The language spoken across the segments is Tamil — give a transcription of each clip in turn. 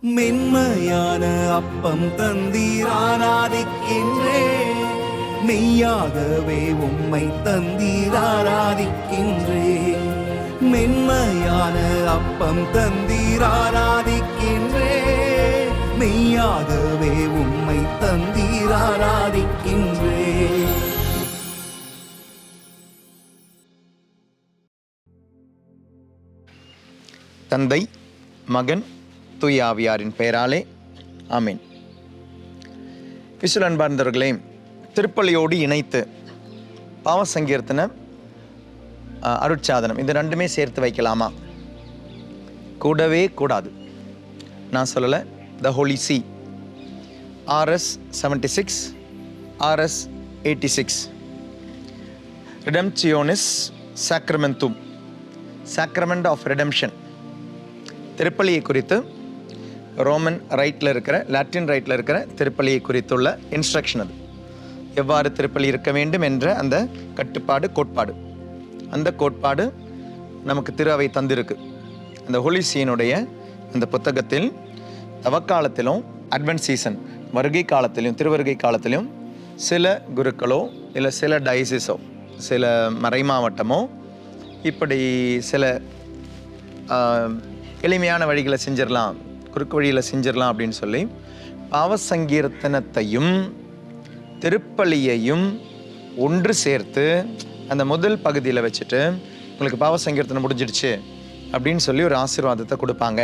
மென்மையான அப்பம் தந்தீர் ஆராதிக்கின்றே, மெய்யாகவே உம்மை தந்தீர் ஆராதிக்கின்றே. மென்மையான அப்பம் தந்தீர் ஆராதிக்கின்றே, மெய்யாகவே உம்மை தந்தீர் ஆராதிக்கின்றே. தந்தை, மகன், தூய ஆவியாரின் பெயராலே ஆமீன். கிறிஸ்துவில் அன்பார்ந்தவர்களே, திருப்பலியோடு இணைத்து பாவ சங்கீர்த்தன அருட்சாதனம் இந்த ரெண்டுமே சேர்த்து வைக்கலாமா? கூடவே கூடாது. நான் சொல்லலை. த Holi C, RS 76, RS 86, Redemptionis Sacramentum, Sacrament of Redemption. திருப்பலியை குறித்து ரோமன் ரைட்டில் இருக்கிற, லாட்டின் ரைட்டில் இருக்கிற திருப்பலியை குறித்துள்ள இன்ஸ்ட்ரக்ஷன். அது எவ்வாறு திருப்பலி இருக்க வேண்டும் என்ற அந்த கட்டுப்பாடு, கோட்பாடு, அந்த கோட்பாடு நமக்கு திரு அவை தந்திருக்கு. அந்த ஹோலி சீனுடைய அந்த புத்தகத்தில் தவக்காலத்திலும் அட்வென்ட் சீசன் வருகை காலத்திலும் திருவருகை காலத்திலும் சில குருக்களோ இல்லை சில டயசிஸோ சில மறை மாவட்டமோ இப்படி சில எளிமையான வழிகளை செஞ்சிடலாம், குறுக்கு வழியில் செஞ்சிடலாம் அப்படின்னு சொல்லி பாவ சங்கீர்த்தனத்தையும் திருப்பலியையும் ஒன்று சேர்த்து அந்த முதல் பகுதியில் வச்சுட்டு உங்களுக்கு பாவ சங்கீர்த்தனம் முடிஞ்சிடுச்சு அப்படின்னு சொல்லி ஒரு ஆசீர்வாதத்தை கொடுப்பாங்க.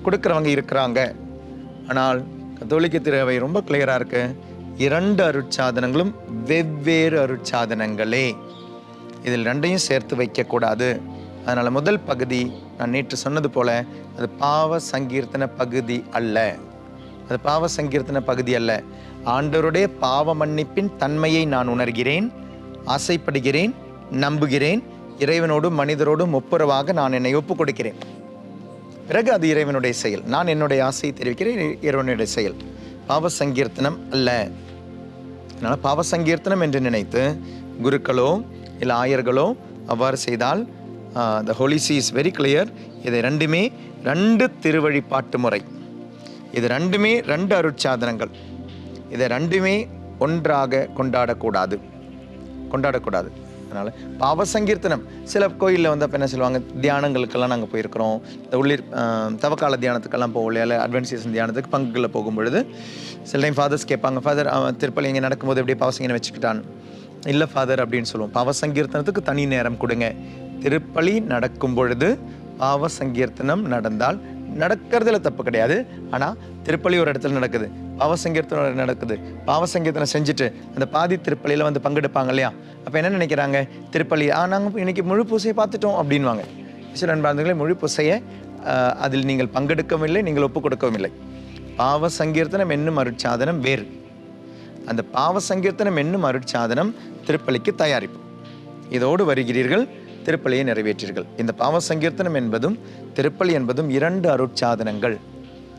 கொடுக்குறவங்க இருக்கிறாங்க. ஆனால் கத்தோலிக்க திருவை ரொம்ப கிளியராக இருக்கு. 2 அருட்சாதனங்களும் வெவ்வேறு அருட்சாதனங்களே. இதில் 2ஐயும் சேர்த்து வைக்கக்கூடாது. அதனால் முதல் பகுதி நான் நேற்று சொன்னது போல அது பாவ சங்கீர்த்தன பகுதி அல்ல. அது பாவ சங்கீர்த்தன பகுதி அல்ல. ஆண்டவருடைய பாவ மன்னிப்பின் தன்மையை நான் உணர்கிறேன், ஆசைப்படுகிறேன், நம்புகிறேன். இறைவனோடும் மனிதரோடும் ஒப்புரவாக நான் என்னை ஒப்புக் கொடுக்கிறேன். பிறகு அது இறைவனுடைய செயல். நான் என்னுடைய ஆசையை தெரிவிக்கிறேன், இறைவனுடைய செயல். பாவ சங்கீர்த்தனம் அல்ல. அதனால் பாவ சங்கீர்த்தனம் என்று நினைத்து குருக்களோ இல்லை ஆயர்களோ அவ்வாறு செய்தால் the Holy See is very clear. இது 2மே 2 திருவழிபாட்டு முறை. இது 2மே 2 அருட்சாதனங்கள். இதை 2மே ஒன்றாக கொண்டாடக்கூடாது. அதனால் பாவ சங்கீர்த்தனம் சில கோயிலில் வந்து அப்போ என்ன சொல்லுவாங்க, தியானங்களுக்கெல்லாம் நாங்கள் போயிருக்கிறோம். இந்த உள்ளிர் தவக்கால தியானத்துக்கெல்லாம் போகல, இல்லை அட்வென்ட் சீசன் தியானத்துக்கு பங்குகளில் போகும்பொழுது சில டைம் ஃபாதர்ஸ் கேட்பாங்க, ஃபாதர் திருப்பலி இங்கே நடக்கும்போது எப்படி பாவ சங்கீர்த்தனம் வச்சுக்கிட்டான்? இல்லை ஃபாதர் அப்படின்னு சொல்லுவோம். பாவ சங்கீர்த்தனத்துக்கு தனி நேரம் கொடுங்க. திருப்பலி நடக்கும் பொழுது பாவ சங்கீர்த்தனம் நடந்தால் நடக்கிறதுல தப்பு கிடையாது. ஆனால் திருப்பலி ஒரு இடத்துல நடக்குது, பாவ சங்கீர்த்தனம் நடக்குது. பாவ சங்கீர்த்தனம் செஞ்சுட்டு அந்த பாதி திருப்பலியில் வந்து பங்கெடுப்பாங்க இல்லையா? அப்போ என்ன நினைக்கிறாங்க, திருப்பலி நாங்கள் இன்னைக்கு முழு பூசையை பார்த்துட்டோம் அப்படின்வாங்க. சில நண்பர்களே, முழு பூசையை அதில் நீங்கள் பங்கெடுக்கவும் இல்லை, நீங்கள் ஒப்புக் கொடுக்கவும் இல்லை. பாவ சங்கீர்த்தனம் என்னும் அருட்சாதனம் வேறு. அந்த பாவ சங்கீர்த்தனம் என்னும் அருட்சாதனம் திருப்பலிக்கு தயாரிப்பு. இதோடு வருகிறீர்கள், திருப்பலியை நிறைவேற்றீர்கள். இந்த பாவ சங்கீர்த்தனம் என்பதும் திருப்பலி என்பதும் 2 அருட்சாதனங்கள்.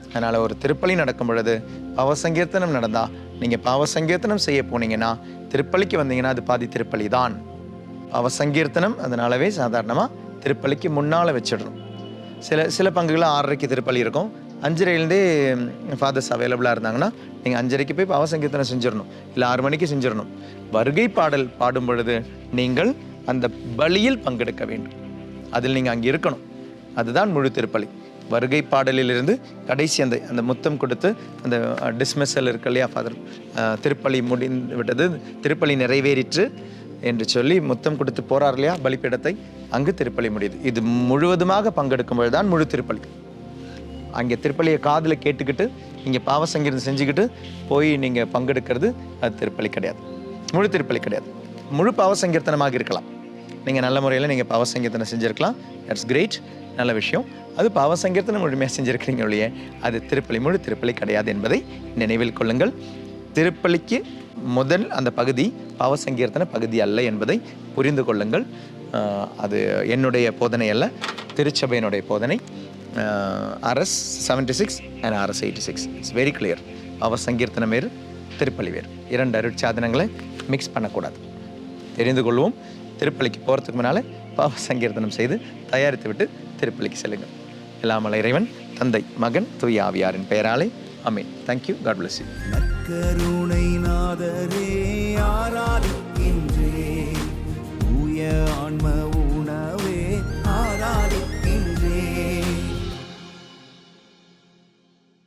அதனால் ஒரு திருப்பலி நடக்கும் பொழுது பாவ சங்கீர்த்தனம் நடந்தால் நீங்கள் பாவ சங்கீர்த்தனம் செய்ய போனீங்கன்னா திருப்பலிக்கு வந்தீங்கன்னா அது பாதி திருப்பலி தான். பாவ சங்கீர்த்தனம் அதனாலவே சாதாரணமாக திருப்பலிக்கு முன்னால் வச்சிடணும். சில பங்குகளில் 6:30 திருப்பலி இருக்கும். 5:30 ஃபாதர்ஸ் அவைலபிளாக இருந்தாங்கன்னா நீங்கள் 5:30 போய் பாவ சங்கீர்த்தனம் செஞ்சிடணும், இல்லை 6 மணிக்கு செஞ்சிடணும். வருகை பாடல் பாடும் பொழுது நீங்கள் அந்த பலியில் பங்கெடுக்க வேண்டும். அதில் நீங்கள் அங்கே இருக்கணும். அதுதான் முழு திருப்பலி. வருகை பாடலிலிருந்து கடைசி அந்த முத்தம் கொடுத்து அந்த டிஸ்மிஸல் இருக்கு இல்லையா, ஃபாதர் திருப்பலி முடிந்து விட்டது, திருப்பலி நிறைவேறிற்று என்று சொல்லி முத்தம் கொடுத்து போறார் இல்லையா பலிப்பீடத்தை, அங்கு திருப்பலி முடியுது. இது முழுவதுமாக பங்கெடுக்கும் பொழுது தான் முழு திருப்பலி. அங்கே திருப்பலியை காதில் கேட்டுக்கிட்டு இங்கே பாவ சங்கீர்த்தனம் செஞ்சுக்கிட்டு போய் நீங்கள் பங்கெடுக்கிறது அது திருப்பலி கிடையாது, முழு திருப்பலி கிடையாது. முழு பாவ சங்கீர்த்தனமாக இருக்கலாம். நீங்கள் நல்ல முறையில் நீங்கள் பாவ சங்கீர்த்தனம் செஞ்சுருக்கலாம், தட்ஸ் கிரேட், நல்ல விஷயம். அது பாவ சங்கீர்த்தனம் முழுமையாக செஞ்சுருக்கிறீங்க ஒழிய அது திருப்பலி, முழு திருப்பலி கிடையாது என்பதை நினைவில் கொள்ளுங்கள். திருப்பலிக்கு முதல் அந்த பகுதி பாவ சங்கீர்த்தன பகுதி அல்ல என்பதை புரிந்து கொள்ளுங்கள். அது என்னுடைய போதனை அல்ல, திருச்சபையினுடைய போதனை. RS 76 and RS 86 it's very clear. பாவ சங்கீர்த்தனம் வேறு, திருப்பலி வேறு. 2 அருட்சாதனங்களை மிக்ஸ் பண்ணக்கூடாது. தெரிந்து கொள்வோம். திருப்பலிக்கு போகிறதுக்கு முன்னால் பாவ சங்கீர்த்தனம் செய்து தயாரித்து விட்டு திருப்பலிக்கு செல்லுங்கள். எல்லாம் வல்ல இறைவன் தந்தை, மகன், தூய ஆவியாரின் பெயராலே ஆமென். தேங்க்யூ. God bless you. நற்கருணை